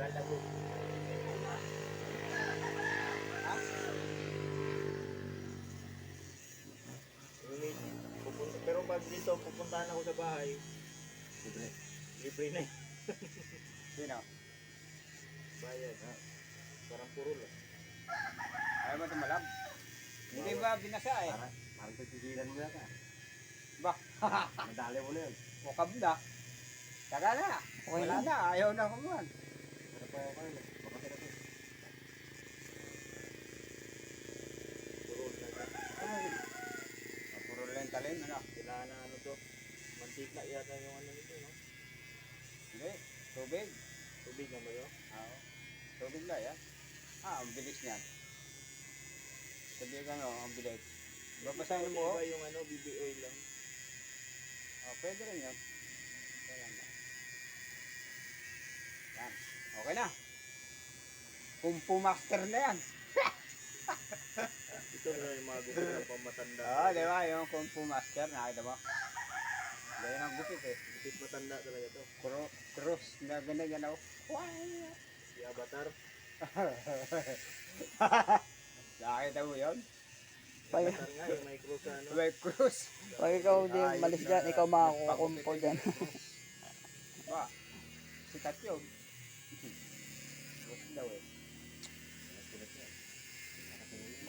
Dahil ako. Ha? Pero pag dito, pupuntahan ako sa bahay, libre. Libre na eh. Sino? Bayad ha. Parang puro lang. Ayaw mo tumalab? Hindi ba binasa eh? Parang pipigilan mo na ka. Ba? Madali mo na yun. O kabda. Taga na. Wala na. Ayaw na kumuhan. Pero pa ako yun. Makasira ko. Puro lang. Ay. Puro lang talim. Ano? Kailangan na ano to. Mantika yata yung ano nito, no? Hindi. Tubig. Tubig na ba yun? Oo. Tubig lang yan. Ang bilis niyan. Sabi ka no, ang bilis. Babasahin mo. Iba yung ano, BB oil lang. Pwede rin yun. Yan. Okay na. Kung pumaster na yan. Ito na yung mga gusto ng pamatanda. Di ba? Yung kung pumaster, nakita mo? Ganyan ang gupit eh. Gupit matanda talaga to. Cross na ganyan oh. Si Avatar. Nakita mo yun? Avatar nga yung may cross ano. May cross. Pag ikaw di malis dyan, ikaw makakukumpo dyan. Ba? Sikat yun. Cross daw eh.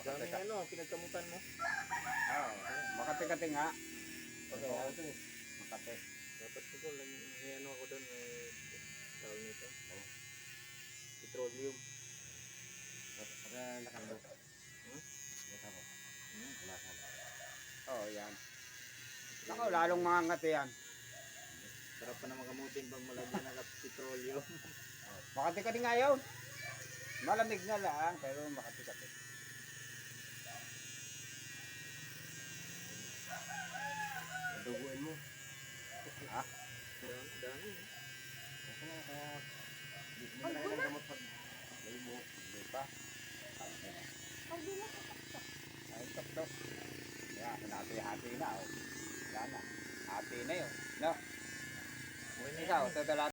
Daming ano, pinagkamutan mo. Makati-kati nga. Okay, Makati. Dapat ito, may ano ako doon, may tawag nito. Petroleum. Pagka nakalabas. Nakabo. Wala ka. Yan. Nako, lalong mga ngati yan. Sarap pa naman kamutin pag malagyan ng petroleum. Makati-kati nga yun. Malamig na lang, pero makati-kati. Duguin mo. Ha? Dami. Kasi nga kaya hindi mo na kailang gamot pag may mo. Hindi pa. Ay, tok-tok. Yan, hati na. Wala na. Hati na yun. No? Okay na Ikaw, tatala